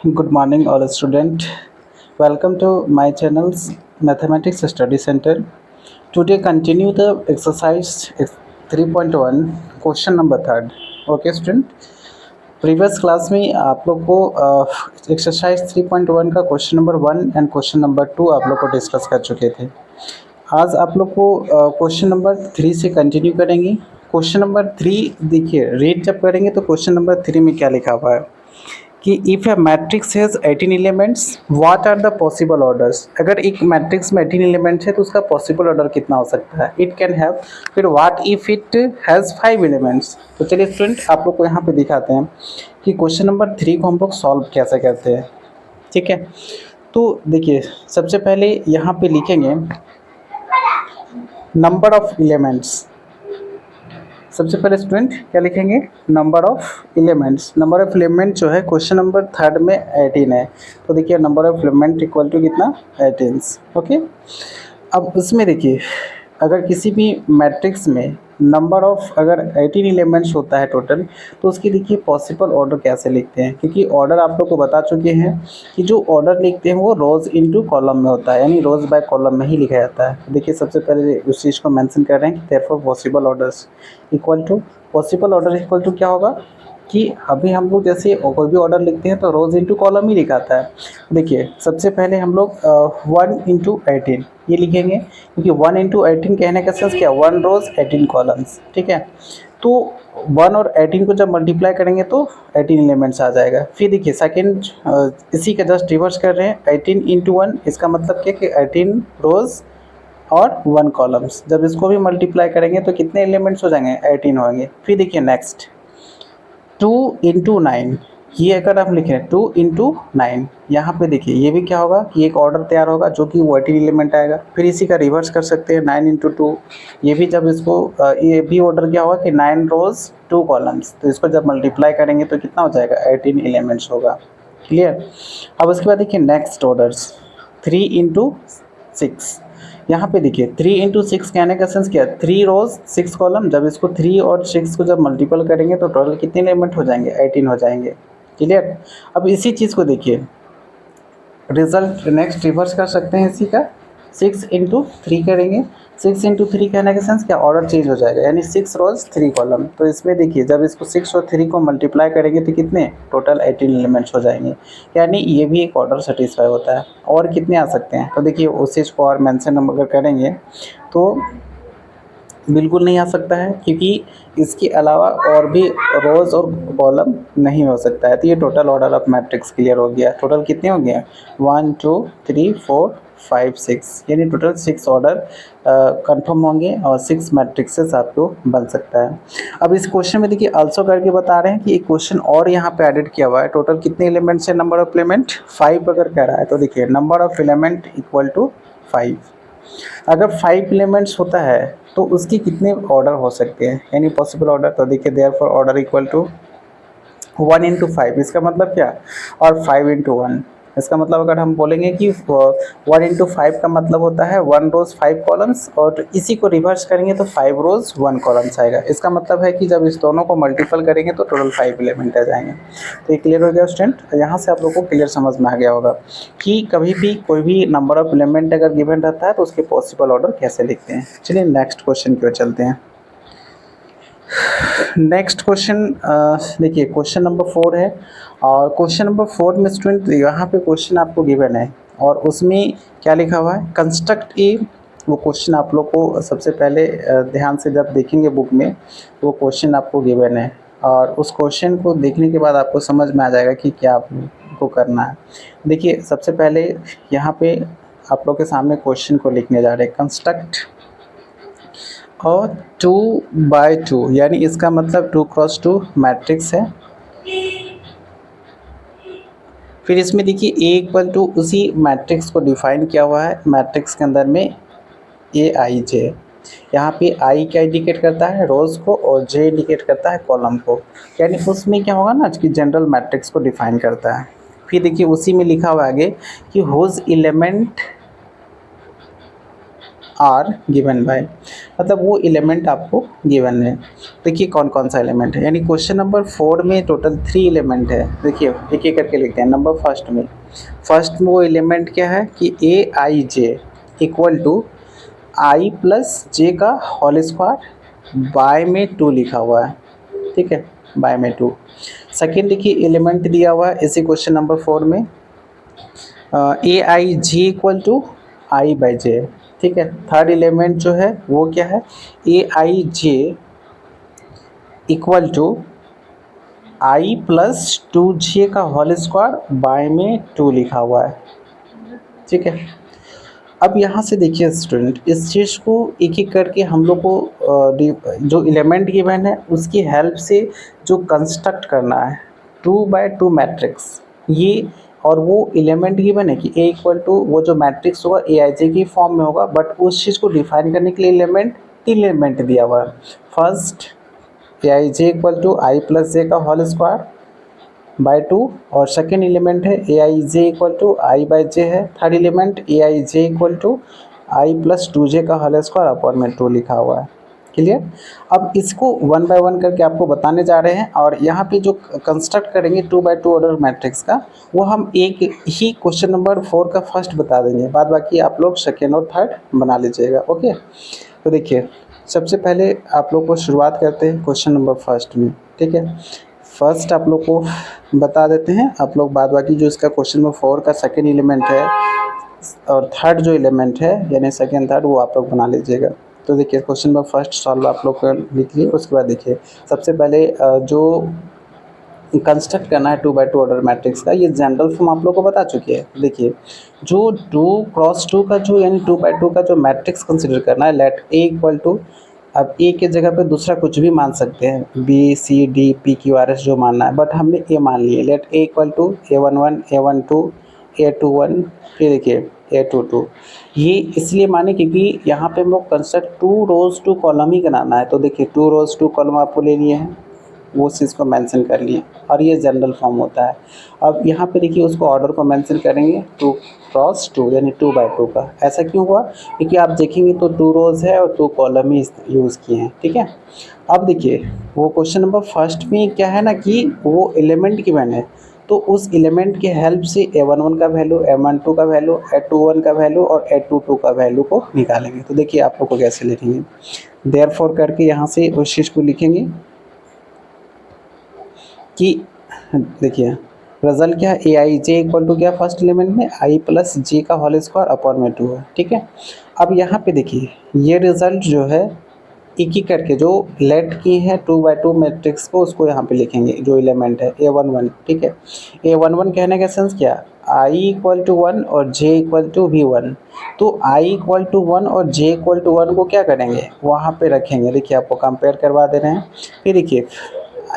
Good morning, all student. Welcome to my channel's Mathematics Study Center. Today, continue the exercise 3.1, question number third. Okay, student. Previous class में आप लोग को exercise 3.1 का question number 1 and question number 2 आप लोग को discuss कर चुके थे। आज आप लोग को क्वेश्चन नंबर 3 से कंटिन्यू करेंगे। क्वेश्चन नंबर 3 देखिए, रीड जब करेंगे तो क्वेश्चन नंबर 3 में क्या लिखा हुआ है कि if a matrix has 18 elements what are the possible orders. अगर एक मैट्रिक्स में 18 एलिमेंट्स है तो उसका पॉसिबल ऑर्डर कितना हो सकता है, इट कैन हैव। फिर what if it has 5 elements. तो चलिए स्टूडेंट, आप लोग को यहाँ पे दिखाते हैं कि क्वेश्चन नंबर 3 को हम लोग सॉल्व कैसे करते हैं। ठीक है, तो देखिए सबसे पहले यहाँ पे लिखेंगे नंबर ऑफ एलिमेंट्स। सबसे पहले स्टूडेंट क्या लिखेंगे, number of elements. Number of element जो है क्वेश्चन नंबर थर्ड में 18 है, तो देखिए number of element equal to कितना, 18। ओके, अब उसमें देखिए अगर किसी भी मैट्रिक्स में नंबर ऑफ अगर 18 एलिमेंट्स होता है टोटल, तो उसकी देखिए पॉसिबल ऑर्डर कैसे लिखते हैं, क्योंकि ऑर्डर आप लोग को बता चुके हैं कि जो ऑर्डर लिखते हैं वो रोज़ इनटू कॉलम में होता है, यानी रोज़ बाय कॉलम में ही लिखा जाता है। देखिए सबसे पहले उस चीज़ को मेंशन कर रहे हैं कि therefore possible orders equal to, possible order equal to क्या होगा कि अभी हम लोग जैसे कोई भी ऑर्डर लिखते हैं तो रोज़ इनटू कॉलम ही लिखाता है। देखिए सबसे पहले हम लोग 1 इंटू 18 ये लिखेंगे, क्योंकि 1 इंटू 18 कहने का सेंस क्या, 1 रोज़ 18 कॉलम्स। ठीक है, तो 1 और 18 को जब मल्टीप्लाई करेंगे तो 18 एलिमेंट्स आ जाएगा। फिर देखिए सेकेंड इसी का जस्ट रिवर्स कर रहे हैं, 18 इंटू 1, इसका मतलब क्या कि 18 रोज़ और 1 कॉलम्स। जब इसको भी मल्टीप्लाई करेंगे तो कितने एलिमेंट्स हो जाएंगे, 18 होंगे। फिर देखिए नेक्स्ट 2 इंटू 9, ये अगर हम लिखें 2 इंटू 9, यहाँ पे देखिए ये भी क्या होगा कि एक ऑर्डर तैयार होगा जो कि वो 18 एलिमेंट आएगा। फिर इसी का रिवर्स कर सकते हैं 9 इंटू 2, ये भी जब इसको ये भी ऑर्डर क्या होगा कि 9 रोज़ 2 कॉलम्स, तो इसको जब मल्टीप्लाई करेंगे तो कितना हो जाएगा, 18 एलिमेंट्स होगा। क्लियर। अब उसके बाद देखिए नेक्स्ट ऑर्डर्स 3 इंटू 6, यहाँ पे देखिए 3 इंटू 6 कहने का सेंस क्या, 3 रोज़ 6 कॉलम। जब इसको 3 और 6 को जब मल्टीपल करेंगे तो टोटल कितने एलिमेंट हो जाएंगे, 18 हो जाएंगे। क्लियर। अब इसी चीज़ को देखिए रिजल्ट नेक्स्ट रिवर्स कर सकते हैं इसी का, 6 इंटू 3 करेंगे। 6 इंटू 3 कहने का सेंस क्या, ऑर्डर चेंज हो जाएगा, यानी 6 रोज़ 3 कॉलम। तो इसमें देखिए जब इसको 6 और 3 को मल्टीप्लाई करेंगे तो कितने, टोटल 18 एलिमेंट्स हो जाएंगे, यानी ये भी एक ऑर्डर सेटिस्फाई होता है। और कितने आ सकते हैं, तो देखिए उस चीज़ को और मेंशन हम अगर करेंगे तो बिल्कुल नहीं आ सकता है, क्योंकि इसके अलावा और भी रोज़ और कॉलम नहीं हो सकता है। तो ये total order of matrix clear हो गया। टोटल कितने हो गए, 1 2 3 4 5 6, यानी टोटल 6 ऑर्डर कंफर्म होंगे और 6 मैट्रिक्सेस आपको बन सकता है। अब इस क्वेश्चन में देखिए आल्सो करके बता रहे हैं कि एक क्वेश्चन और यहाँ पे एडिट किया हुआ है। टोटल कितने एलिमेंट्स है, नंबर ऑफ एलिमेंट 5 अगर कह रहा है तो देखिए number of element equal to 5। अगर 5 एलिमेंट्स होता है तो उसके कितने ऑर्डर हो सकते हैं, यानी पॉसिबल ऑर्डर। तो देखिए therefore order equal to 1 into 5, इसका मतलब क्या, और 5 इंटू 1, इसका मतलब अगर हम बोलेंगे कि 1 इंटू 5 का मतलब होता है 1 रोज़ 5 कॉलम्स, और इसी को रिवर्स करेंगे तो 5 रोज़ 1 कॉलम्स आएगा। इसका मतलब है कि जब इस दोनों को मल्टीपल करेंगे तो टोटल 5 एलिमेंट आ जाएंगे। तो ये क्लियर हो गया स्टूडेंट, यहाँ से आप लोगों को क्लियर समझ में आ गया होगा कि कभी भी कोई भी नंबर ऑफ एलिमेंट अगर गिवन रहता है तो उसके पॉसिबल ऑर्डर कैसे लिखते हैं। चलिए नेक्स्ट क्वेश्चन की ओर चलते हैं। नेक्स्ट क्वेश्चन देखिए क्वेश्चन नंबर 4 है, और क्वेश्चन नंबर 4 में स्टूडेंट यहाँ पे क्वेश्चन आपको गिवन है और उसमें क्या लिखा हुआ है, कंस्ट्रक्ट ए। वो क्वेश्चन आप लोग को सबसे पहले ध्यान से जब देखेंगे बुक में, वो क्वेश्चन आपको गिवन है और उस क्वेश्चन को देखने के बाद आपको समझ में आ जाएगा कि क्या आपको करना है। देखिए सबसे पहले यहाँ पे आप लोग के सामने क्वेश्चन को लिखने जा रहे हैं, कंस्ट्रक्ट और 2 बाई 2, यानी इसका मतलब 2 क्रॉस 2 मैट्रिक्स है। फिर इसमें देखिए ए इक्वल टू उसी मैट्रिक्स को डिफाइन किया हुआ है, मैट्रिक्स के अंदर में ए आई जे। यहाँ पे आई क्या इंडिकेट करता है, रोज़ को, और जे इंडिकेट करता है कॉलम को, यानी उसमें क्या होगा ना कि जनरल मैट्रिक्स को डिफाइन करता है। फिर देखिए उसी में लिखा हुआ आगे कि whose element are given by, मतलब वो एलिमेंट आपको गिवन है। देखिए कौन कौन सा एलिमेंट है, यानी क्वेश्चन नंबर 4 में टोटल 3 एलिमेंट है। देखिए एक एक करके लिखते हैं। नंबर फर्स्ट में वो एलिमेंट क्या है कि ए I J equal to I plus J का होल स्क्वायर बाय में 2 लिखा हुआ है, ठीक है, बाय में 2। सेकेंड देखिए एलिमेंट दिया हुआ है इसी क्वेश्चन नंबर 4 में ए आई जी इक्वल टू आई बाई जे, ठीक है। थर्ड एलिमेंट जो है वो क्या है, A I J equal to I plus 2 J का होल स्क्वायर बाय में 2 लिखा हुआ है, ठीक है। अब यहाँ से देखिए स्टूडेंट, इस चीज़ को एक एक करके हम लोग को जो एलिमेंट गिवन है उसकी हेल्प से जो कंस्ट्रक्ट करना है 2x2 मैट्रिक्स, ये और वो एलिमेंट गिवन है कि ए इक्वल टू वो जो मैट्रिक्स होगा ए आई जे की फॉर्म में होगा, बट उस चीज़ को डिफाइन करने के लिए एलिमेंट 3 एलिमेंट दिया हुआ है। First A I J equal to I plus J का होल स्क्वायर बाय 2, और सेकेंड एलिमेंट है A I J equal to I by J है। Third element A I J equal to I plus 2 J का whole square upon में 2 लिखा हुआ है, clear. अब इसको 1 बाय 1 करके आपको बताने जा रहे हैं, और यहाँ पे जो कंस्ट्रक्ट करेंगे 2x2 ऑर्डर मैट्रिक्स का, वो हम एक ही क्वेश्चन नंबर 4 का फर्स्ट बता देंगे, बाद बाकी आप लोग सेकेंड और थर्ड बना लीजिएगा, ओके। तो देखिए सबसे पहले आप लोग को शुरुआत करते हैं क्वेश्चन नंबर फर्स्ट में, ठीक है। फर्स्ट आप लोग को बता देते हैं, आप लोग बाद बाकी जो इसका क्वेश्चन नंबर 4 का सेकेंड एलिमेंट है और थर्ड जो एलिमेंट है यानी सेकेंड थर्ड वो आप लोग बना लीजिएगा। तो देखिए क्वेश्चन नंबर फर्स्ट सॉल्व आप लोग कर लिखिए। उसके बाद देखिए सबसे पहले जो कंस्ट्रक्ट करना है 2x2 ऑर्डर मैट्रिक्स का, ये जनरल फॉर्म आप लोग को बता चुकी है। देखिए जो 2x2 का जो यानी 2x2 का जो मैट्रिक्स कंसिडर करना है, लेट ए इक्वल टू, अब ए के जगह पे दूसरा कुछ भी मान सकते हैं, B C D P Q R S जो मानना है, बट हमने ए मान लिए। Late A equal to A11 A12 A21, फिर देखिए A22। ये इसलिए माने क्योंकि यहाँ पे हम लोग कंस्ट्रक्ट 2 रोज 2 कॉलम ही बनाना है। तो देखिए 2 रोज 2 कॉलम आपको ले लिए हैं, वो चीज़ को मेंशन कर लिए, और ये जनरल फॉर्म होता है। अब यहाँ पे देखिए उसको ऑर्डर को मेंशन करेंगे 2x2 यानी 2x2 का। ऐसा क्यों हुआ, क्योंकि आप देखेंगे तो 2 रोज़ है और 2 कॉलम ही यूज़ किए हैं, ठीक है। अब देखिए वो क्वेश्चन नंबर फर्स्ट में क्या है ना कि वो एलिमेंट गिवन है, तो उस एलिमेंट के हेल्प से A11 का वैल्यू, A12 का वैल्यू, A21 का वैल्यू और A22 का वैल्यू को निकालेंगे। तो देखिए आप लोग को कैसे लिखेंगे, देयरफॉर करके यहाँ से उस चीज़ को लिखेंगे कि देखिए रिजल्ट क्या है, A I J equal to क्या फर्स्ट एलिमेंट में आई प्लस जे का होल स्क्वायर अपॉन में 2 है, ठीक है। अब यहाँ पे देखिए ये रिजल्ट जो है एक ही करके जो लेट की है 2x2 मैट्रिक्स को, उसको यहाँ पे लिखेंगे जो एलिमेंट है A11, ठीक है। A11 कहने का सेंस क्या, i इक्वल टू 1 और j इक्वल टू v1। तो i इक्वल टू 1 और j इक्वल टू 1 को क्या करेंगे, वहाँ पे रखेंगे। देखिए आपको कंपेयर करवा दे रहे हैं। फिर देखिए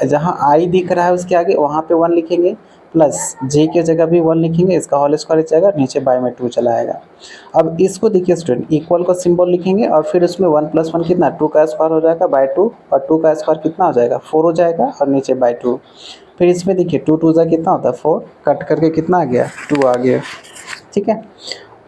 जहाँ i दिख रहा है उसके आगे वहाँ पे 1 लिखेंगे, प्लस j के जगह भी 1 लिखेंगे, इसका होल स्क्वायर जाएगा, नीचे बाय में 2 चला आएगा। अब इसको देखिए स्टूडेंट इक्वल का सिंबल लिखेंगे, और फिर उसमें 1 + 1 कितना 2 का स्क्वायर हो जाएगा बाय 2, और 2 का स्क्वायर कितना हो जाएगा 4 हो जाएगा, और नीचे बाय 2। फिर इसमें देखिए 2 2 कितना होता है 4, कट करके कितना आ गया 2 आ गया, ठीक है।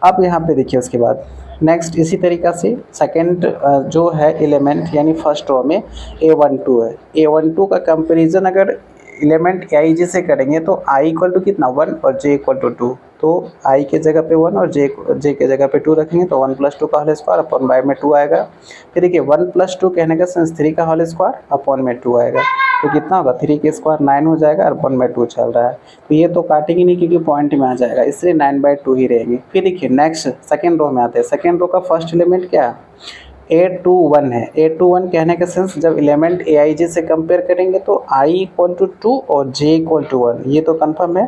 अब यहाँ पे देखिए उसके बाद नेक्स्ट इसी तरीक़ा से सेकंड जो है एलिमेंट यानी फर्स्ट रो में A12 है। A12 का कंपैरिजन अगर एलिमेंट आई जे से करेंगे तो i इक्वल टू कितना 1 और j इक्वल टू 2, तो i के जगह पे 1 और j के जगह पे 2 रखेंगे, तो 1 + 2 का होल स्क्वायर अपॉन बाय में 2 आएगा। फिर देखिए 1 + 2 कहने का सेंस 3 का होल स्क्वायर अपॉन में 2 आएगा, तो कितना होगा 3 के स्क्वायर 9 हो जाएगा, अपॉन में 2 चल रहा है। तो ये तो काटेंगे नहीं क्योंकि पॉइंट में आ जाएगा, इसलिए 9/2 ही रहेंगे। फिर देखिए नेक्स्ट सेकेंड रो में आते हैं। सेकेंड रो का फर्स्ट एलिमेंट क्या है A21 है। A21 कहने का सेंस जब एलिमेंट aij से कंपेयर करेंगे तो i इक्वल टू 2 और j इक्वल टू 1, ये तो कंफर्म है।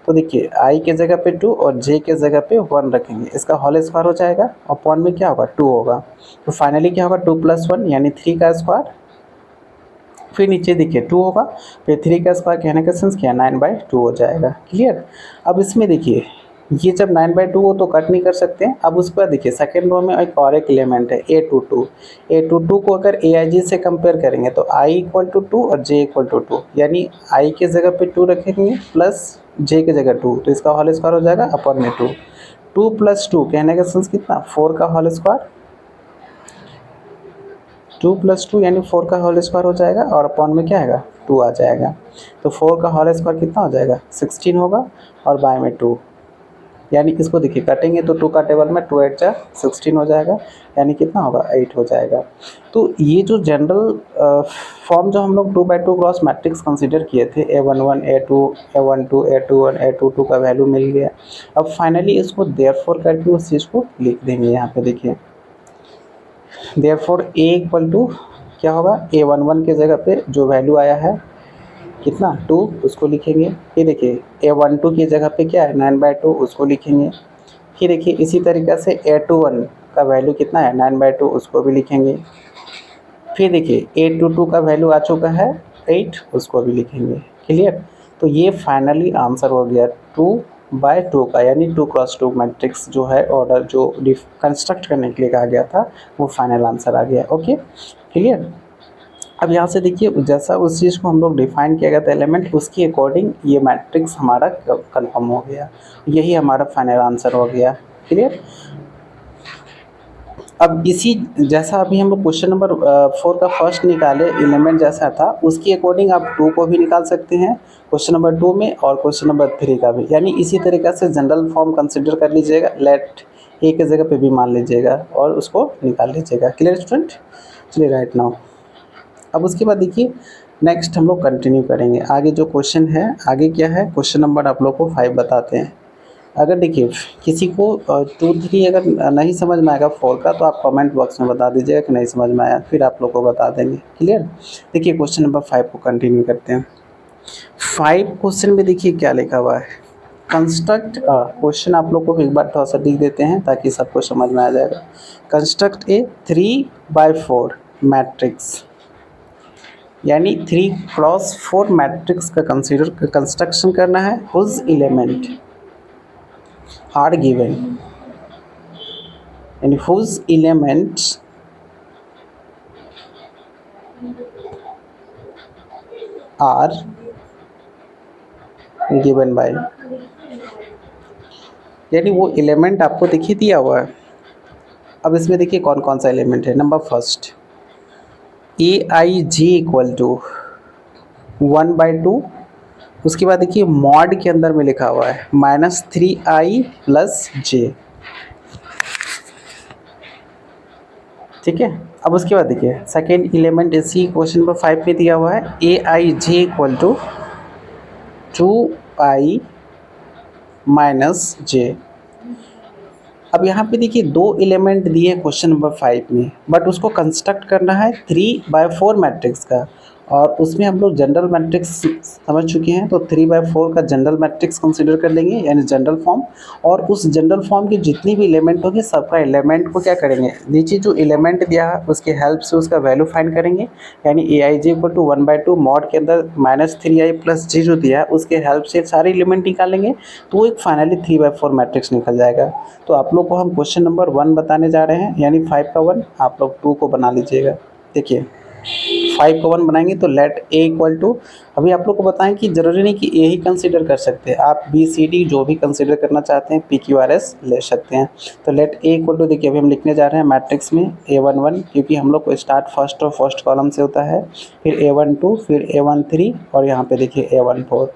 तो देखिए i के जगह पे 2 और j के जगह पे 1 रखेंगे, इसका होल स्क्वायर हो जाएगा, अपॉन में क्या होगा 2 होगा। तो फाइनली क्या होगा 2 + 1 यानी 3 का स्क्वायर, फिर नीचे देखिए 2 होगा, फिर 3 का स्क्वायर कहने का सेंस क्या 9/2 हो जाएगा, क्लियर। अब इसमें देखिए ये जब 9/2 हो तो कट नहीं कर सकते हैं। अब उसके बाद देखिए सेकेंड रो में एक और एक एलिमेंट है A22 को अगर aij से कंपेयर करेंगे तो i इक्वल टू 2 और j इक्वल टू 2, यानी i के जगह पे 2 रखेंगे प्लस j के जगह 2, तो इसका होल स्क्वायर हो जाएगा अपॉन में 2 + 2 कहने का सेंस कितना 4 का होल स्क्वायर 2 + 2 यानी 4 का होल स्क्वायर हो जाएगा और अपॉन में क्या आएगा 2 आ जाएगा। तो 4 का होल स्क्वायर कितना हो जाएगा 16 होगा और बाय में 2, यानी इसको देखिए काटेंगे तो 2 का टेबल में 2 8 जा 16 हो जाएगा, यानी कितना होगा 8 हो जाएगा। तो ये जो जनरल फॉर्म जो हम लोग 2/2 क्रॉस मैट्रिक्स कंसीडर किए थे A11 A2 A12 A21 A22 का वैल्यू मिल गया। अब फाइनली इसको देयरफॉर करके उस चीज़ को लिख देंगे। यहाँ पे देखिए देयरफॉर A इक्वल टू क्या होगा A11 के जगह पे जो वैल्यू आया है कितना 2 उसको लिखेंगे। फिर देखिए A12 की जगह पे क्या है 9/2 उसको लिखेंगे। फिर देखिए इसी तरीक़े से A21 का वैल्यू कितना है 9/2 उसको भी लिखेंगे। फिर देखिए A22 का वैल्यू आ चुका है 8 उसको भी लिखेंगे। क्लियर। तो ये फाइनली आंसर हो गया 2/2 का, यानी 2 क्रॉस 2 मैट्रिक्स जो है ऑर्डर जो कंस्ट्रक्ट करने के लिए कहा गया था वो फाइनल आंसर आ गया। Okay clear. अब यहाँ से देखिए जैसा उस चीज़ को हम लोग डिफाइन किया गया था एलिमेंट, उसके अकॉर्डिंग ये मैट्रिक्स हमारा कंफर्म हो गया, यही हमारा फाइनल आंसर हो गया। क्लियर। अब इसी जैसा अभी हम लोग क्वेश्चन नंबर 4 का फर्स्ट निकाले एलिमेंट जैसा था उसके अकॉर्डिंग आप 2 को भी निकाल सकते हैं क्वेश्चन नंबर 2 में और क्वेश्चन नंबर 3 का भी, यानी इसी तरीक़े से जनरल फॉर्म कंसिडर कर लीजिएगा, लेट ए के जगह पे भी मान लीजिएगा और उसको निकाल लीजिएगा। Clear student. चलिए राइट नाउ अब उसके बाद देखिए नेक्स्ट हम लोग कंटिन्यू करेंगे। आगे जो क्वेश्चन है आगे क्या है क्वेश्चन नंबर आप लोग को 5 बताते हैं। अगर देखिए किसी को 2 3 अगर नहीं समझ में आएगा 4 का तो आप कमेंट बॉक्स में बता दीजिएगा कि नहीं समझ में आया, फिर आप लोग को बता देंगे। क्लियर। देखिए क्वेश्चन नंबर 5 को कंटिन्यू करते हैं। 5 क्वेश्चन में देखिए क्या लिखा हुआ है कंस्ट्रक्ट क्वेश्चन आप लोग को एक बार थोड़ा सा लिख देते हैं ताकि सबको समझ में आ जाएगा। कंस्ट्रक्ट ए 3/4 मैट्रिक्स, यानी 3 क्रॉस 4 मैट्रिक्स का कंस्ट्रक्शन करना है। हुज एलिमेंट आर गिवन, यानी whose elements are given by, यानी वो एलिमेंट आपको देखिए दिया हुआ है। अब इसमें देखिए कौन कौन सा एलिमेंट है। Number first AIJ equal to 1/2, उसके बाद देखिए मॉड के अंदर में लिखा हुआ है -3i + j। ठीक है। अब उसके बाद देखिए सेकेंड एलिमेंट इसी क्वेश्चन नंबर 5 में दिया हुआ है AIJ equal to 2i - j। अब यहाँ पे देखिए 2 एलिमेंट दिए क्वेश्चन नंबर 5 में, बट उसको कंस्ट्रक्ट करना है 3/4 मैट्रिक्स का, और उसमें हम लोग जनरल मैट्रिक्स समझ चुके हैं। तो 3/4 का जनरल मैट्रिक्स कंसीडर कर लेंगे, यानी जनरल फॉर्म, और उस जनरल फॉर्म की जितनी भी एलिमेंट होगी सबका एलिमेंट को क्या करेंगे नीचे जो एलिमेंट दिया है उसके हेल्प से उसका वैल्यू फाइंड करेंगे, यानी AIJ इक्वल टू 1/2 मॉड के अंदर -3i + j जो दिया है उसके हेल्प से सारे एलिमेंट निकालेंगे तो एक फाइनली 3/4 मैट्रिक्स निकल जाएगा। तो आप लोग को हम क्वेश्चन नंबर 1 बताने जा रहे हैं, यानी 5 का 1 आप लोग 2 को बना लीजिएगा। देखिए 5 का 1 बनाएंगे तो लेट ए इक्वल टू, अभी आप लोग को बताएं कि ज़रूरी नहीं कि ए ही कंसीडर कर सकते हैं, आप BCD जो भी कंसीडर करना चाहते हैं PQRS ले सकते हैं। तो लेट ए इक्वल टू देखिए अभी हम लिखने जा रहे हैं मैट्रिक्स में A11, क्योंकि हम लोग को स्टार्ट फर्स्ट कॉलम से होता है, फिर A12 फिर A13 और यहाँ पे देखिए A14,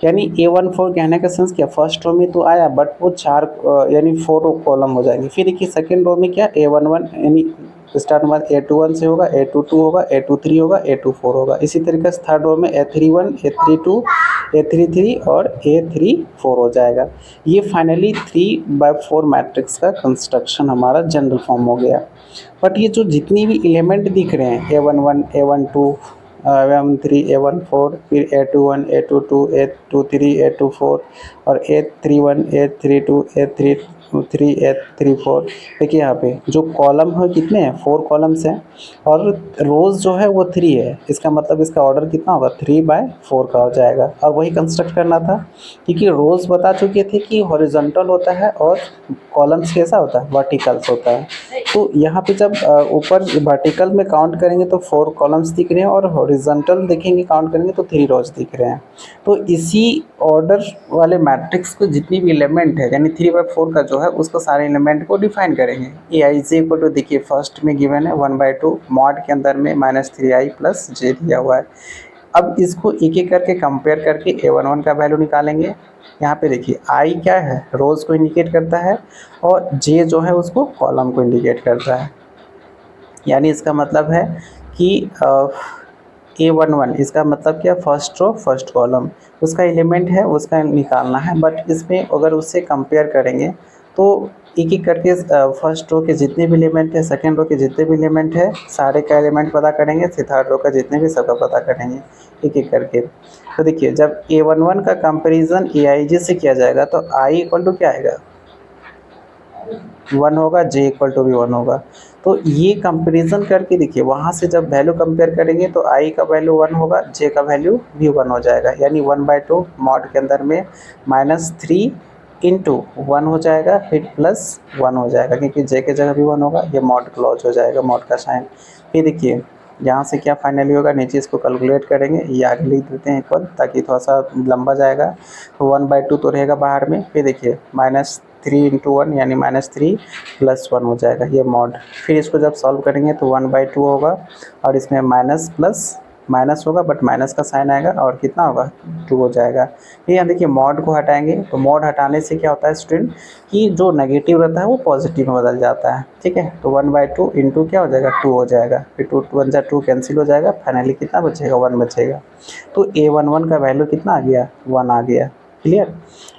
यानी A14 कहने का सेंस क्या फर्स्ट रो में तो आया बट वो 4 यानी 4 कॉलम हो जाएंगे। फिर देखिए सेकेंड रो में क्या A11 यानी स्टार्ट बाद A21 से होगा, A22 होगा, A23 होगा, A24 होगा। इसी तरीके से थर्ड रो में A31 A32 A33 और A34 हो जाएगा। ये फाइनली 3/4 मैट्रिक्स का कंस्ट्रक्शन हमारा जनरल फॉर्म हो गया। बट ये जो जितनी भी एलिमेंट दिख रहे हैं A11 A12 A13 A14 फिर A21 A22 A23 A24 और A31 A32 A33 A34, देखिए यहाँ पे जो कॉलम है कितने हैं 4 कॉलम्स हैं और रोज़ जो है वो 3 है। इसका मतलब इसका ऑर्डर कितना होगा 3/4 का हो जाएगा। और वही कंस्ट्रक्ट करना था क्योंकि रोज़ बता चुके थे कि हॉरिजॉन्टल होता है और कॉलम्स कैसा होता है वर्टिकल्स होता है। तो यहाँ पे जब ऊपर वर्टिकल में काउंट करेंगे तो 4 कॉलम्स दिख रहे हैं और हॉरिजॉन्टल देखेंगे काउंट करेंगे तो 3 रोज दिख रहे हैं। तो इसी ऑर्डर वाले मैट्रिक्स को जितनी भी एलिमेंट है यानी 3/4 का जो है उसको सारे एलिमेंट को डिफाइन करेंगे। ए आई जे इक्वल टू देखिए फर्स्ट में गिवन है 1/2 मॉड के अंदर में -3i प्लस जे दिया हुआ है। अब इसको एक एक करके कंपेयर करके A11 का वैल्यू निकालेंगे। यहाँ पे देखिए आई क्या है, रोज़ को इंडिकेट करता है और जे जो है उसको कॉलम को इंडिकेट करता है। यानी इसका मतलब है कि A11 इसका मतलब क्या, फर्स्ट रो फर्स्ट कॉलम, उसका एलिमेंट है उसका निकालना है। बट इसमें अगर उससे कंपेयर करेंगे तो एक एक करके फर्स्ट रो के जितने भी एलिमेंट है, सेकंड रो के जितने भी एलिमेंट है, सारे का एलिमेंट पता करेंगे, फिर थर्ड रो का जितने भी सबका पता करेंगे एक एक करके। तो देखिए जब A11 का कंपैरिजन AIJ से किया जाएगा तो I इक्वल टू क्या आएगा, 1 होगा, J इक्वल टू भी 1 होगा। तो ये कंपैरिजन करके देखिए वहाँ से जब वैल्यू कंपेयर करेंगे तो I का वैल्यू 1 होगा, J का वैल्यू भी 1 हो जाएगा। यानी 1/2 मॉड के अंदर में -3 इंटू 1 हो जाएगा, फिर +1 हो जाएगा क्योंकि J के जगह भी 1 होगा, ये मॉड क्लॉज हो जाएगा, मॉड का साइन। फिर देखिए यहाँ से क्या फाइनली होगा, नीचे इसको कैलकुलेट करेंगे, ये आगे लिख देते हैं इक्वल ताकि थोड़ा सा लंबा जाएगा। तो 1/2 तो रहेगा बाहर में, फिर देखिए -3 इंटू 1 यानी -3 +1 हो जाएगा, ये मॉड। फिर इसको जब सॉल्व करेंगे तो 1/2 होगा और इसमें माइनस प्लस माइनस होगा, बट माइनस का साइन आएगा और कितना होगा, 2 हो जाएगा। फिर यहाँ देखिए मॉड को हटाएंगे तो मॉड हटाने से क्या होता है स्टूडेंट कि जो नेगेटिव रहता है वो पॉजिटिव में बदल जाता है। ठीक है, तो 1/2 इंटू क्या हो जाएगा, 2 हो जाएगा, फिर 2 1 जा 2 कैंसिल हो जाएगा, फाइनली कितना बचेगा, 1 बचेगा। तो A11 का वैल्यू कितना आ गया, 1 आ गया। क्लियर।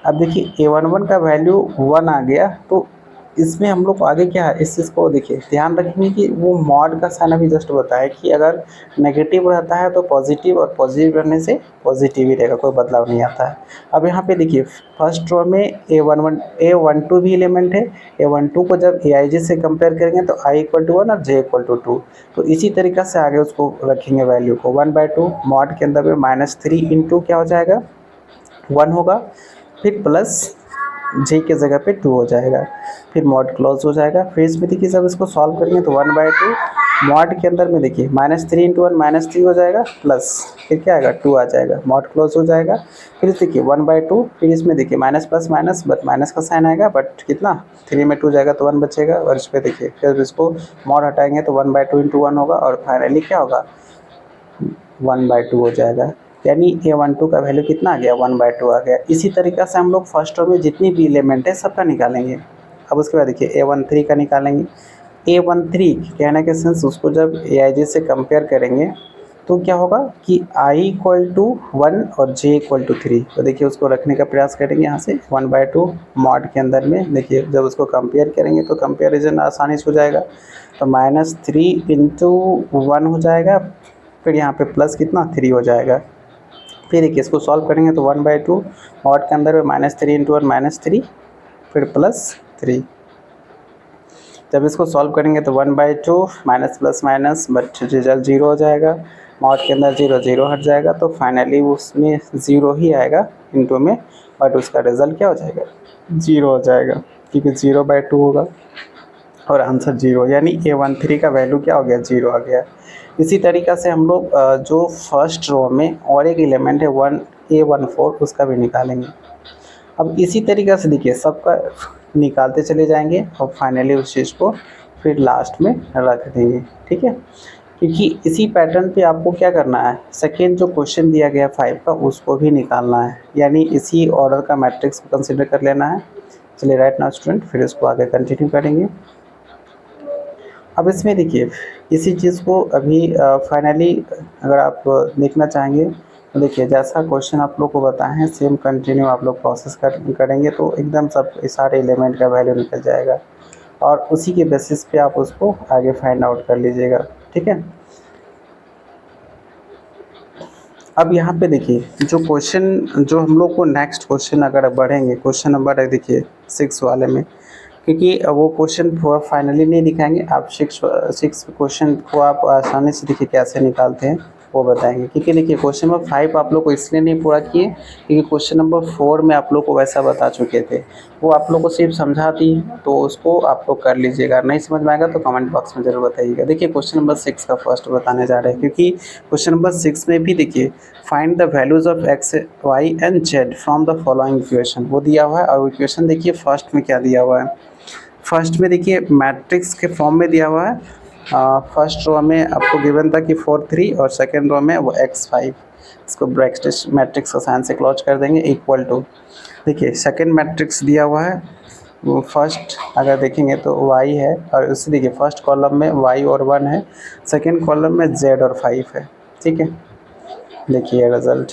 अब देखिए A11 का वैल्यू 1 आ गया तो इसमें हम लोग को आगे क्या है, इस चीज़ को देखिए ध्यान रखेंगे कि वो मॉड का साइन अभी जस्ट बताया कि अगर नेगेटिव रहता है तो पॉजिटिव और पॉजिटिव रहने से पॉजिटिव ही रहेगा, कोई बदलाव नहीं आता है। अब यहाँ पे देखिए फर्स्ट रो में A12 भी एलिमेंट है, A12 को जब AIJ से कंपेयर करेंगे तो I इक्वल टू 1 और J इक्वल टू 2। तो इसी तरीक़ा से आगे उसको रखेंगे वैल्यू को 1/2 मॉड के अंदर में -3 इंटू क्या हो जाएगा, 1 होगा, फिर प्लस J के जगह पे 2 हो जाएगा, फिर मॉड क्लोज हो जाएगा। फिर इसमें देखिए जब इसको सॉल्व करेंगे तो 1/2 मॉड के अंदर में देखिए -3 इंटू 1 -3 हो जाएगा, प्लस फिर क्या आएगा, 2 आ जाएगा, मॉड क्लोज हो जाएगा। फिर देखिए 1/2, फिर इसमें देखिए minus plus minus, but minus का साइन आएगा, बट कितना 3 में 2 जाएगा तो 1 बचेगा। और इस पर देखिए फिर इसको मॉड हटाएंगे तो 1/2 इंटू 1 होगा और फाइनली क्या होगा, 1/2 हो जाएगा। यानी A12 का वैल्यू कितना आ गया, 1/2 आ गया। इसी तरीक़े से हम लोग फर्स्ट रो में जितनी भी एलिमेंट है सबका निकालेंगे। अब उसके बाद देखिए A13 का निकालेंगे। A13 कहने के सेंस उसको जब AIJ से कंपेयर करेंगे तो क्या होगा कि I इक्वल टू 1 और J इक्वल टू 3। तो देखिए उसको रखने का प्रयास करेंगे यहाँ से 1/2 मॉड के अंदर में। देखिए जब उसको कंपेयर करेंगे तो कंपेरिजन आसानी से हो जाएगा। तो -3 इंटू 1 हो जाएगा, फिर यहाँ पे प्लस कितना 3 हो जाएगा। फिर देखिए इसको सॉल्व करेंगे तो 1/2 मॉड के अंदर में -3 इंटू 1 -3, फिर +3। जब इसको सॉल्व करेंगे तो 1/2 minus plus minus, but result 0 हो जाएगा। मॉड के अंदर 0 0 हट जाएगा तो फाइनली उसमें 0 ही आएगा इंटू में, बट उसका रिजल्ट क्या हो जाएगा, 0 हो जाएगा क्योंकि 0/2 होगा और आंसर 0। यानी A13 का वैल्यू क्या हो गया, 0 आ गया। इसी तरीक़ा से हम लोग जो फर्स्ट रो में और एक एलिमेंट है A14 उसका भी निकालेंगे। अब इसी तरीक़ा से देखिए सबका निकालते चले जाएंगे और फाइनली उस चीज़ को फिर लास्ट में रख देंगे। ठीक है, क्योंकि इसी पैटर्न पे आपको क्या करना है, सेकेंड जो क्वेश्चन दिया गया 5 का उसको भी निकालना है, यानी इसी ऑर्डर का मैट्रिक्स को कंसिडर कर लेना है। चलिए राइट नाउ स्टूडेंट फिर इसको आगे कंटिन्यू करेंगे। अब इसमें देखिए इसी चीज़ को अभी फाइनली अगर आप देखना चाहेंगे तो देखिए जैसा क्वेश्चन आप लोग को बताए हैं सेम कंटिन्यू आप लोग प्रोसेस करेंगे तो एकदम सब सारे एलिमेंट का वैल्यू निकल जाएगा और उसी के बेसिस पे आप उसको आगे फाइंड आउट कर लीजिएगा। ठीक है, अब यहाँ पे देखिए जो क्वेश्चन जो हम लोग को नेक्स्ट क्वेश्चन अगर बढ़ेंगे क्वेश्चन नंबर देखिए 6 वाले में, क्योंकि वो क्वेश्चन फाइनली नहीं दिखाएंगे, आप 6 क्वेश्चन को आप आसानी से देखिए कैसे निकालते हैं वो बताएंगे। क्योंकि देखिए क्वेश्चन नंबर 5 आप लोग को इसलिए नहीं पूरा किए क्योंकि क्वेश्चन नंबर 4 में आप लोग को वैसा बता चुके थे, वो आप लोग को सिर्फ समझा दी, तो उसको आप लोग कर लीजिएगा। नहीं समझ में आएगा तो कमेंट बॉक्स में ज़रूर बताइएगा। देखिए क्वेश्चन नंबर 6 का फर्स्ट बताने जा रहे हैं, क्योंकि क्वेश्चन नंबर 6 में भी देखिए find the values of x y and z from the following equation, वो दिया हुआ है। और इक्वेशन देखिए फर्स्ट में क्या दिया हुआ है, फर्स्ट में देखिए मैट्रिक्स के फॉर्म में दिया हुआ है। फर्स्ट रो में आपको गिवन था कि 4 3 और सेकेंड रो में वो x5, इसको ब्रैकेट मैट्रिक्स का साइन से क्लोज कर देंगे इक्वल टू। देखिए सेकेंड मैट्रिक्स दिया हुआ है, वो फर्स्ट अगर देखेंगे तो y है, और उससे देखिए फर्स्ट कॉलम में y और 1 है, सेकेंड कॉलम में z और 5 है। ठीक है, देखिए रिजल्ट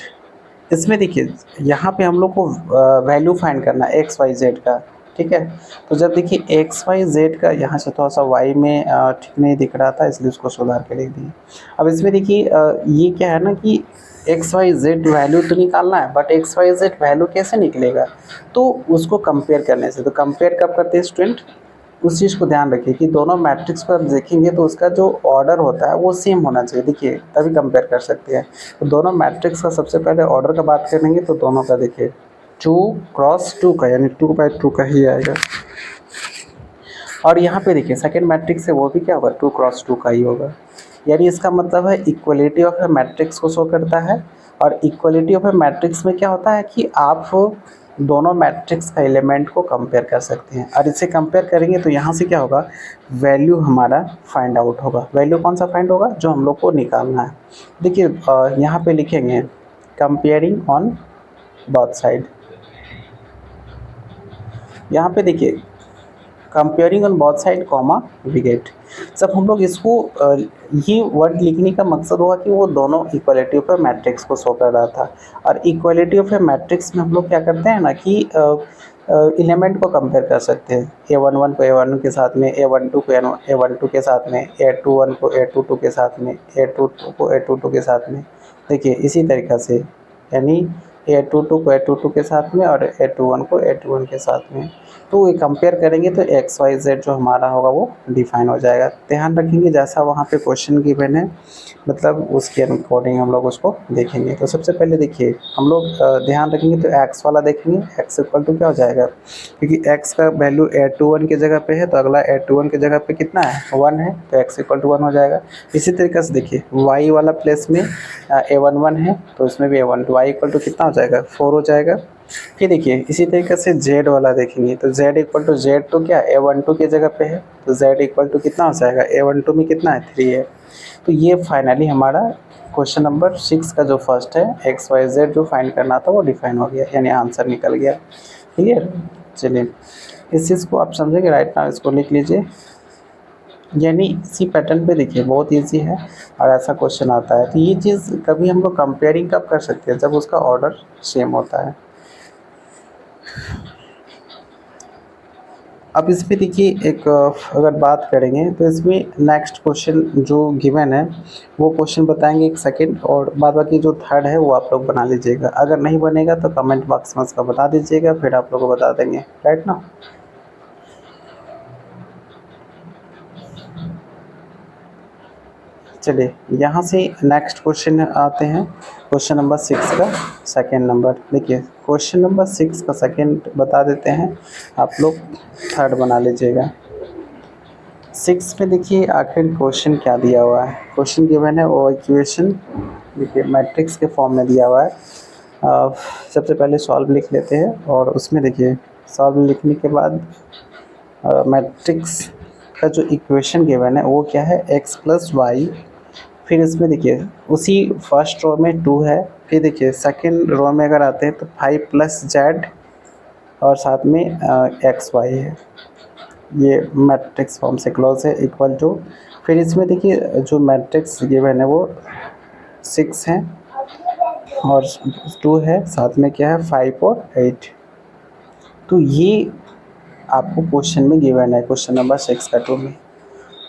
इसमें देखिए यहाँ पे हम लोग को वैल्यू फाइंड करना है एक्स वाई जेड का। ठीक है, तो जब देखिए एक्स वाई जेड का यहाँ से थोड़ा सा वाई में ठीक नहीं दिख रहा था, इसलिए उसको सुधार के लिख दिए। अब इसमें देखिए ये क्या है ना कि एक्स वाई जेड वैल्यू तो निकालना है, but x y z value कैसे निकलेगा, तो उसको कंपेयर करने से। तो कंपेयर कब करते हैं स्टूडेंट, उस चीज़ को ध्यान रखिए कि दोनों मैट्रिक्स पर देखेंगे तो उसका जो ऑर्डर होता है वो सेम होना चाहिए। देखिए तभी कंपेयर कर सकते हैं। तो दोनों मैट्रिक्स का सबसे पहले ऑर्डर का बात करेंगे तो दोनों का देखिए 2 क्रॉस 2 का, यानी 2/2 का ही आएगा। और यहाँ पे देखिए सेकेंड मैट्रिक्स है वो भी क्या होगा, 2 क्रॉस 2 का ही होगा। यानी इसका मतलब है इक्वलिटी ऑफ ए मैट्रिक्स को शो करता है। और इक्वलिटी ऑफ ए मैट्रिक्स में क्या होता है कि आप दोनों मैट्रिक्स का एलिमेंट को कंपेयर कर सकते हैं। और इसे कंपेयर करेंगे तो यहाँ से क्या होगा, वैल्यू हमारा फाइंड आउट होगा। वैल्यू कौन सा फाइंड होगा, जो हम लोग को निकालना है। देखिए यहाँ पे लिखेंगे कंपेयरिंग ऑन बोथ साइड। यहाँ पे देखिए comparing on both side comma we get. जब हम लोग इसको ये वर्ड लिखने का मकसद हुआ कि वो दोनों इक्वलिटी ऑफ ए मैट्रिक्स को शो कर रहा था। और इक्वलिटी ऑफ ए मैट्रिक्स में हम लोग क्या करते हैं ना कि एलिमेंट को कंपेयर कर सकते हैं। A11 को A11 के साथ में, A12 को A12 के साथ में, A21 को A22 के साथ में, A22 को A22 के साथ में। देखिए इसी तरीक़ा से, यानी A22 को A22 के साथ में और A21 को A21 के साथ में। तो ये कंपेयर करेंगे तो एक्स वाई जेड जो हमारा होगा वो डिफाइन हो जाएगा। ध्यान रखेंगे जैसा वहाँ पे क्वेश्चन गिवन है, मतलब उसके अकॉर्डिंग हम लोग उसको देखेंगे। तो सबसे पहले देखिए हम लोग ध्यान रखेंगे तो एक्स वाला देखेंगे, एक्स इक्वल टू क्या हो जाएगा, क्योंकि एक्स का वैल्यू A21 की जगह पे है, तो अगला A21 की जगह पे कितना है, 1 है, तो एक्स इक्वल टू 1 हो जाएगा। इसी तरीके से देखिए वाई वाला प्लेस में A11 है, तो इसमें भी A12, वाई इक्वल टू कितना हो जाएगा, 4 हो जाएगा। फिर देखिए इसी तरीके से जेड वाला देखेंगे तो जेड इक्वल टू जेड तो क्या A12 की जगह पे है, तो जेड इक्वल टू कितना हो जाएगा, A12 में कितना है, 3 है। तो ये फाइनली हमारा क्वेश्चन नंबर 6 का जो फर्स्ट है एक्स वाई जेड जो फाइंड करना था वो डिफाइन हो गया, यानी आंसर निकल गया। ठीक है, चलिए इस चीज़ को आप समझेंगे। राइट नाउ इसको लिख लीजिए। यानी इसी पैटर्न पे देखिए बहुत इजी है और ऐसा क्वेश्चन आता है। तो ये चीज़ कभी हम लोग कंपेयरिंग कब कर सकते हैं, जब उसका ऑर्डर सेम होता है। अब इसमें देखिए एक अगर बात करेंगे तो इसमें नेक्स्ट क्वेश्चन जो गिवन है वो क्वेश्चन बताएंगे एक सेकंड, और बाद बाकी जो थर्ड है वो आप लोग बना लीजिएगा। अगर नहीं बनेगा तो कमेंट बॉक्स में उसका बता दीजिएगा, फिर आप लोग को बता देंगे। राइट ना, चलिए यहाँ से नेक्स्ट क्वेश्चन आते हैं, क्वेश्चन नंबर 6 का सेकेंड नंबर। देखिए क्वेश्चन नंबर 6 का सेकेंड बता देते हैं, आप लोग थर्ड बना लीजिएगा। 6 में देखिए आखिर क्वेश्चन क्या दिया हुआ है, क्वेश्चन गिवन है वो इक्वेशन देखिए मैट्रिक्स के फॉर्म में दिया हुआ है। सबसे पहले सॉल्व लिख लेते हैं, और उसमें देखिए सॉल्व लिखने के बाद मैट्रिक्स का जो इक्वेशन गिवन है वो क्या है, x प्लस वाई। फिर इसमें देखिए उसी फर्स्ट रो में 2 है, फिर देखिए सेकंड रो में अगर आते हैं तो 5 प्लस जेड और साथ में एक्स वाई है। ये मैट्रिक्स फॉर्म से क्लोज है इक्वल टू। फिर इसमें देखिए जो मैट्रिक्स गिवन है वो 6 है और 2 है, साथ में क्या है 5 और 8। तो ये आपको क्वेश्चन में गिवन है, क्वेश्चन नंबर 6 का 2 में।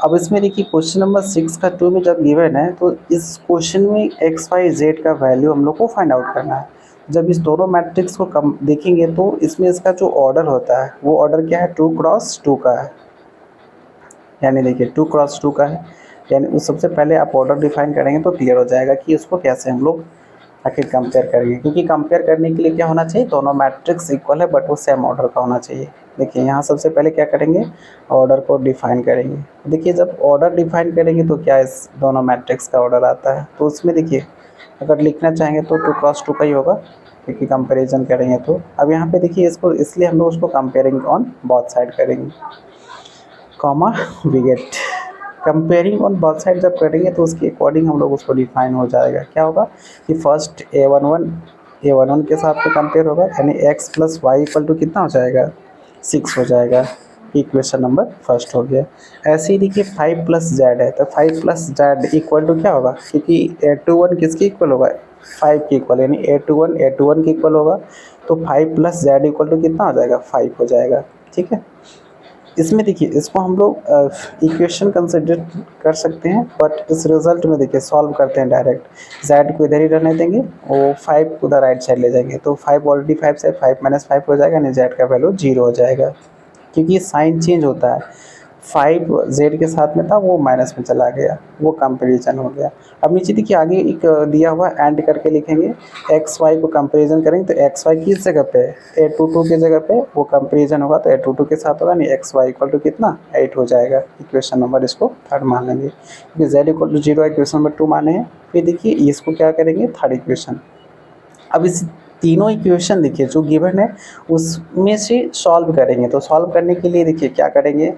अब इसमें देखिए क्वेश्चन नंबर 6 का 2 में जब गिवन है तो इस क्वेश्चन में एक्स वाई जेड का वैल्यू हम लोग को फाइंड आउट करना है। जब इस दोनों मैट्रिक्स को कम देखेंगे तो इसमें इसका जो ऑर्डर होता है वो ऑर्डर क्या है, 2 क्रॉस 2 का है। यानी देखिए 2 क्रॉस 2 का है, यानी उस सबसे पहले आप ऑर्डर डिफाइन करेंगे तो क्लियर हो जाएगा कि उसको कैसे हम लोग आखिर कंपेयर करेंगे, क्योंकि कंपेयर करने के लिए क्या होना चाहिए, दोनों मैट्रिक्स इक्वल है बट वो सेम ऑर्डर का होना चाहिए। देखिए यहाँ सबसे पहले क्या करेंगे, ऑर्डर को डिफाइन करेंगे। देखिए जब ऑर्डर डिफाइन करेंगे तो क्या इस दोनों मैट्रिक्स का ऑर्डर आता है, तो उसमें देखिए अगर लिखना चाहेंगे तो 2 × 2 का ही होगा, क्योंकि कंपैरिजन करेंगे तो। अब यहाँ पे देखिए इसको इसलिए हम लोग उसको कंपेयरिंग ऑन बोथ साइड करेंगे, comma we get. Comparing on both side जब करेंगे तो उसके अकॉर्डिंग हम लोग उसको डिफाइन हो जाएगा। क्या होगा कि फर्स्ट a11 के साथ में कंपेयर होगा, यानी x + y = कितना हो जाएगा, 6 हो जाएगा। इक्वेशन नंबर फर्स्ट हो गया। ऐसे ही देखिए 5 + z है, तो 5 + z = क्या होगा, क्योंकि a21 किसके इक्वल होगा, 5 के इक्वल, यानी a21 के इक्वल होगा, तो 5 + z = कितना हो जाएगा, 5 हो जाएगा। ठीक है, इसमें देखिए इसको हम लोग इक्वेशन कंसिडर कर सकते हैं, बट इस रिजल्ट में देखिए सॉल्व करते हैं डायरेक्ट। z को इधर ही रहने देंगे, वो 5 को उधर राइट साइड ले जाएंगे, तो 5 ऑलरेडी 5 से 5 - 5 हो जाएगा, यानी z का वैल्यू 0 हो जाएगा, क्योंकि साइन चेंज होता है। 5 z के साथ में था, वो माइनस में चला गया, वो कंपेरिजन हो गया। अब नीचे देखिए आगे एक दिया हुआ एंड करके लिखेंगे, एक्स वाई को कंपेरिजन करेंगे, तो एक्स वाई किस जगह पे है, a22 की जगह पे वो कंपेरिजन होगा, तो a22 के साथ होगा, नहीं एक्स वाई इक्वल टू कितना 8 हो जाएगा। इक्वेशन नंबर इसको थर्ड मान लेंगे, क्योंकि z = 0 इक्वेशन नंबर 2 माने हैं। फिर देखिए इसको क्या करेंगे, थर्ड इक्वेशन। अब इस तीनों इक्वेशन देखिए जो गिवन है उसमें से सॉल्व करेंगे, तो सॉल्व करने के लिए देखिए क्या करेंगे,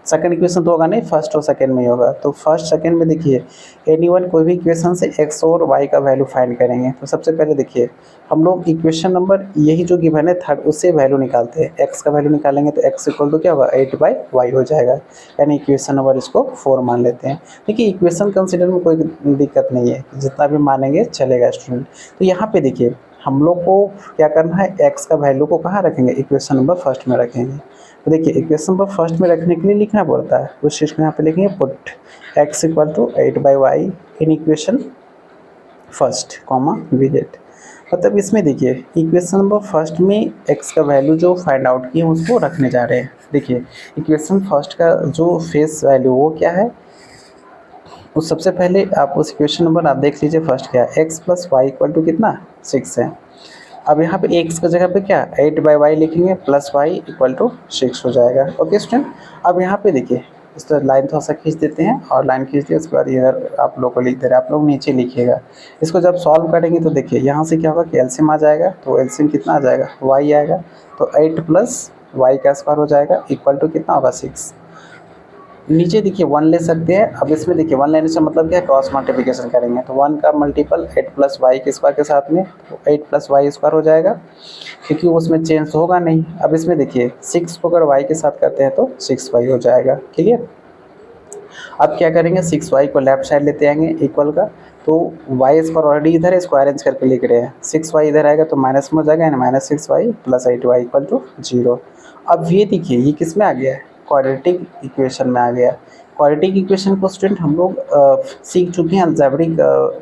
सेकंड इक्वेशन तो होगा नहीं, फर्स्ट और सेकंड में ही होगा, तो फर्स्ट सेकंड में देखिए एनीवन कोई भी इक्वेशन से x और y का वैल्यू फाइंड करेंगे। तो सबसे पहले देखिए हम लोग इक्वेशन नंबर यही जो गिवन है थर्ड, उससे वैल्यू निकालते हैं। x का वैल्यू निकालेंगे तो x = क्या होगा, 8/y हो जाएगा, यानी इक्वेशन नंबर इसको 4 मान लेते हैं। देखिए इक्वेशन कंसिडर में कोई दिक्कत नहीं है, जितना भी मानेंगे चलेगा स्टूडेंट। तो यहाँ पे देखिए हम लोग को क्या करना है, x का वैल्यू को कहाँ रखेंगे, इक्वेशन नंबर फर्स्ट में रखेंगे। तो देखिए इक्वेशन नंबर फर्स्ट में रखने के लिए लिखना पड़ता है, उस चीज़ को यहाँ पे लिखेंगे, put x = 8/y in equation first, comma we get. मतलब इसमें देखिए इक्वेशन नंबर फर्स्ट में x का वैल्यू जो फाइंड आउट किए उसको रखने जा रहे हैं। देखिए इक्वेशन फर्स्ट का जो फेस वैल्यू वो क्या है, उस सबसे पहले आप उस इक्वेशन नंबर आप देख लीजिए फर्स्ट क्या है, x + y = कितना 6 है। अब यहाँ पे x की जगह पे क्या 8/y लिखेंगे, प्लस y = 6 हो जाएगा। ओके स्टूडेंट, अब यहाँ पे देखिए इस तरह लाइन थोड़ा सा खींच देते हैं, और लाइन खींच दिया उसके बाद इधर आप लोग को लिख दे रहे हैं, आप लोग नीचे लिखिएगा। इसको जब सॉल्व करेंगे तो देखिए यहाँ से क्या होगा कि एलसीएम आ जाएगा, तो एलसीएम कितना आ जाएगा, y आएगा, तो 8 + y का स्क्वायर हो जाएगा, इक्वल टू कितना होगा 6। नीचे देखिए 1 ले सकते हैं। अब इसमें देखिए 1 लेने से मतलब क्या है, क्रॉस मल्टीप्लिकेशन करेंगे, तो 1 का मल्टीपल 8 + y के स्क्वायर के साथ में, तो 8 + y² हो जाएगा, क्योंकि उसमें चेंज होगा नहीं। अब इसमें देखिए 6 को अगर y के साथ करते हैं तो 6y हो जाएगा। क्लियर। अब क्या करेंगे, 6y को लेफ्ट साइड लेते आएंगे इक्वल का, तो y² ऑलरेडी इधर है, इसको अरेंज करके लिख रहे हैं। 6y इधर आएगा तो माइनस में हो जाएगा, यानी -6y + 8y = 0। अब ये देखिए ये किस में आ गया है, क्वाड्रेटिक इक्वेशन में आ गया। क्वाड्रेटिक इक्वेशन को स्टूडेंट हम लोग सीख चुके हैं अलजेब्रिक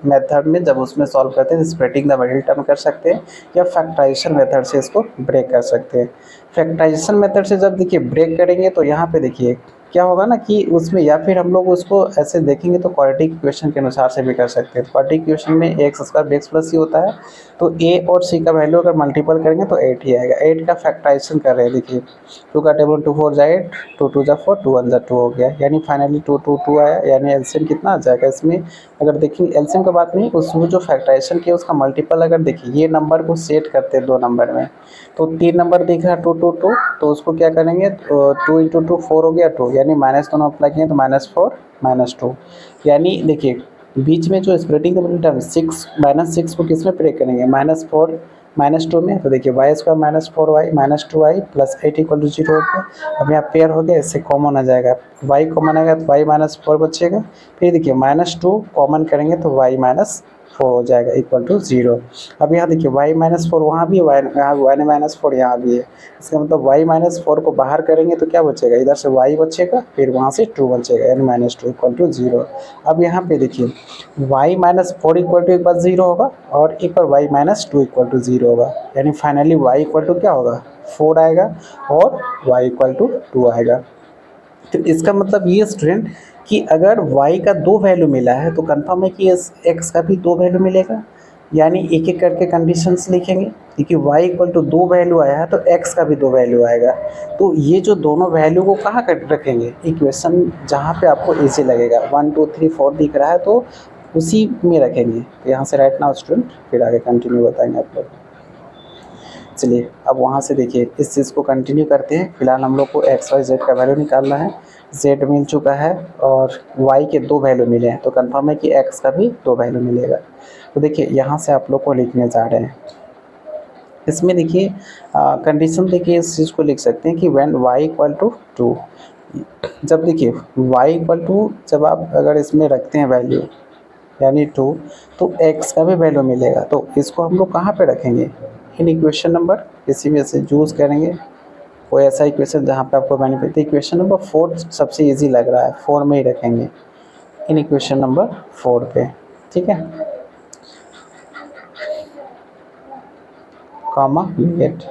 मेथड में, जब उसमें सॉल्व करते हैं स्प्लिटिंग द मिडिल टर्म कर सकते हैं, या फैक्टराइजेशन मेथड से इसको ब्रेक कर सकते हैं। फैक्टराइजेशन मेथड से जब देखिए ब्रेक करेंगे तो यहाँ पे देखिए क्या होगा ना कि उसमें, या फिर हम लोग उसको ऐसे देखेंगे तो क्वाड्रेटिक इक्वेशन के अनुसार से भी कर सकते हैं। क्वाड्रेटिक इक्वेशन में x² bx + c होता है, तो a और c का वैल्यू अगर मल्टीपल करेंगे तो 8 ही आएगा। 8 का फैक्टराइजेशन कर रहे हैं, देखिए 2 का टेबल 2 4 8, 2 2 4, 2 1 2 हो गया, यानी फाइनली 2 2 2 आया, यानी एलसीएम कितना आ जाएगा इसमें। अगर देखेंगे एलसीएम का बात नहीं, उसमें जो फैक्टराइजेशन किया उसका मल्टीपल अगर देखिए ये नंबर को सेट करते हैं 2 नंबर में, तो 3 नंबर दिख रहा है 2 2 2, तो उसको क्या करेंगे, 2 × 2 4 हो गया 2, यानी माइनस दोनों अप्लाई किए तो -4 -2, यानी देखिए बीच में जो स्प्लिटिंग द मिडिल टर्म 6 -6 को किस में ब्रेक करेंगे, -4 -2 में, तो देखिए y² -4y -2y + 8 = 0 हो गया। अब यहाँ पेयर हो गया, इससे कॉमन आ जाएगा, y कॉमन आएगा तो y -4 बचेगा। फिर देखिए -2 कॉमन करेंगे तो y -4 हो जाएगा, इक्वल टू 0। अब यहाँ देखिए y -4 वहाँ भी है, यहाँ y -4 यहाँ भी है, इसका मतलब y -4 को बाहर करेंगे तो क्या बचेगा, इधर से y बचेगा, फिर वहाँ से 2 बचेगा, यानी -2 इक्वल टू 0। अब यहाँ पे देखिए y -4 इक्वल टू एक बार 0 होगा, और एक बार y -2 इक्वल टू 0 होगा, यानी फाइनली y इक्वल टू क्या होगा 4 आएगा, और y इक्वल टू 2 आएगा। तो इसका मतलब ये स्टूडेंट कि अगर y का 2 वैल्यू मिला है तो कंफर्म है कि इस x का भी 2 वैल्यू मिलेगा, यानी एक एक करके कंडीशंस लिखेंगे, क्योंकि y इक्वल टू 2 वैल्यू आया है तो x का भी 2 वैल्यू आएगा। तो ये जो दोनों वैल्यू को कहाँ कर रखेंगे, इक्वेशन जहाँ पे आपको इजी लगेगा, 1 2 3 4 दिख रहा है तो उसी में रखेंगे। तो यहाँ से राइट नाउ स्टूडेंट, फिर आगे कंटिन्यू बताएंगे आप लोग। चलिए अब वहाँ से देखिए इस चीज़ को कंटिन्यू करते हैं। फिलहाल हम लोग को एक्स वाई जेड का वैल्यू निकालना है। जेड मिल चुका है और वाई के 2 वैल्यू मिले हैं, तो कंफर्म है कि एक्स का भी 2 वैल्यू मिलेगा। तो देखिए यहाँ से आप लोग को लिखने जा रहे हैं। इसमें देखिए कंडीशन देखिए इस चीज़ को लिख सकते हैं कि व्हेन वाई इक्वल टू 2, जब देखिए वाई इक्वल टू, जब आप अगर इसमें रखते हैं वैल्यू यानी 2, तो x का भी वैल्यू मिलेगा। तो इसको हम लोग कहाँ पे रखेंगे, इन इक्वेशन नंबर किसी में से चूज़ करेंगे कोई ऐसा इक्वेशन जहाँ पे आपको बेनिफिट। इक्वेशन नंबर 4 सबसे इजी लग रहा है, 4 में ही रखेंगे, इन इक्वेशन नंबर 4 पे, ठीक है, कॉमा नेगेट।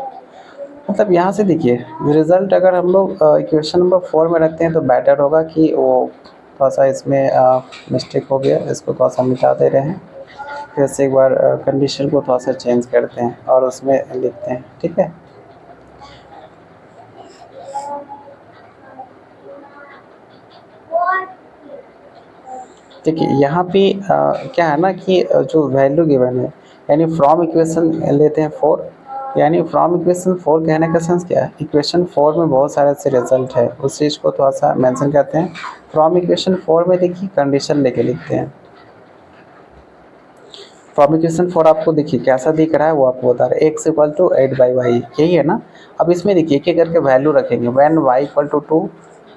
मतलब यहाँ से देखिए रिज़ल्ट अगर हम लोग इक्वेशन नंबर 4 में रखते हैं तो बेटर होगा कि वो थोड़ा सा इसमें मिस्टेक हो गया, इसको थोड़ा सा मिटा दे रहे हैं, फिर से एक बार कंडीशन को थोड़ा सा चेंज करते हैं और उसमें लिखते हैं, ठीक है। देखिए यहाँ पे क्या है ना कि जो वैल्यू गिवन है, यानी फ्रॉम इक्वेशन लेते हैं 4, यानी फ्रॉम इक्वेशन 4 कहने का सेंस क्या है, इक्वेशन 4 में बहुत सारे ऐसे रिजल्ट है, उस चीज़ को थोड़ा सा मेंशन करते हैं। फ्रॉम इक्वेशन 4 में देखिए कंडीशन लेके लिखते हैं। फ्रॉम इक्वेशन 4 आपको देखिए कैसा दिख रहा है वो आपको बता रहे हैं, एक्स इक्वल टू 8/y, यही है ना। अब इसमें देखिए एक एक करके वैल्यू रखेंगे, when y equal to 2,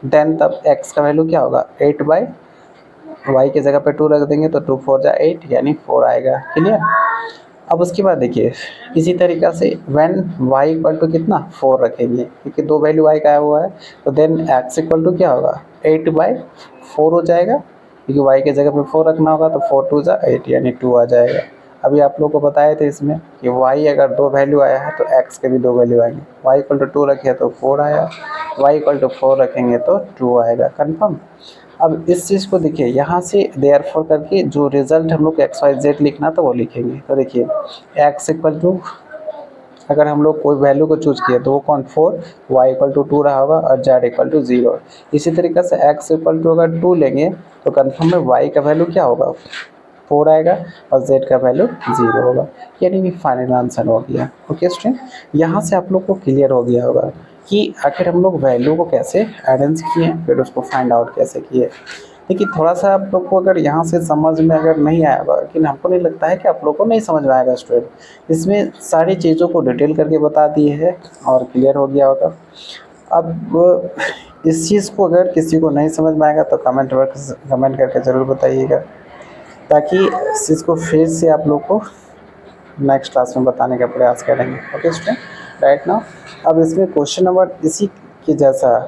then तब x का वैल्यू क्या होगा, 8/y की जगह पे 2 रख देंगे तो 2 4 जा 8, यानी 4 आएगा, क्लियर। अब उसके बाद देखिए इसी तरीक़ा से व्हेन y इक्वल टू कितना 4 रखेंगे, क्योंकि 2 वैल्यू y का आया हुआ है, तो देन x इक्वल टू क्या होगा 8/4 हो जाएगा, क्योंकि y की जगह पे 4 रखना होगा, तो 4 2 जा 8, यानी 2 आ जाएगा। अभी आप लोग को बताए थे इसमें कि y अगर 2 वैल्यू आया है तो x के भी 2 वैल्यू आएंगे, y इक्वल टू 2 रखे तो 4 आया, y इक्वल टू 4 रखेंगे तो 2 आएगा, कन्फर्म। अब इस चीज़ को देखिए यहाँ से देयरफॉर करके जो रिज़ल्ट हम लोग एक्स वाई जेड लिखना तो वो लिखेंगे। तो देखिए एक्स इक्वल टू, अगर हम लोग कोई वैल्यू को चूज़ किए तो वो कौन 4, वाई इक्वल टू 2 रहा होगा और जेड इक्वल टू 0। इसी तरीके से एक्स इक्वल टू अगर 2 लेंगे तो कन्फर्म में वाई का वैल्यू क्या होगा 4 आएगा और जेड का वैल्यू 0 होगा, यानी कि फाइनल आंसर हो गया। ओके स्टूडेंट, यहाँ से आप लोग को क्लियर हो गया होगा कि आखिर हम लोग वैल्यू को कैसे अरेंज किए, फिर उसको फाइंड आउट कैसे किए। देखिए थोड़ा सा आप लोग को अगर यहाँ से समझ में अगर नहीं आया होगा, लेकिन हमको नहीं लगता है कि आप लोग को नहीं समझ में आएगा स्टूडेंट, इसमें सारी चीज़ों को डिटेल करके बता दिए है और क्लियर हो गया होगा। अब इस चीज़ को अगर किसी को नहीं समझ में आएगा तो कमेंट करके ज़रूर बताइएगा, ताकि इस चीज़ को फिर से आप लोग को नेक्स्ट क्लास में बताने का प्रयास करेंगे। ओके स्टूडेंट, राइट नाउ अब इसमें क्वेश्चन नंबर इसी के जैसा,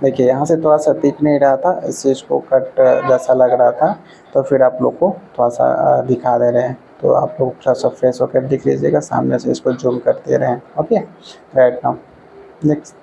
देखिए यहाँ से थोड़ा सा दिख नहीं रहा था, इस चीज़ को कट जैसा लग रहा था, तो फिर आप लोग को थोड़ा सा दिखा दे रहे हैं, तो आप लोग थोड़ा सा फ्रेश होकर दिख लीजिएगा, सामने से इसको जूम करते रहें। Okay, right now next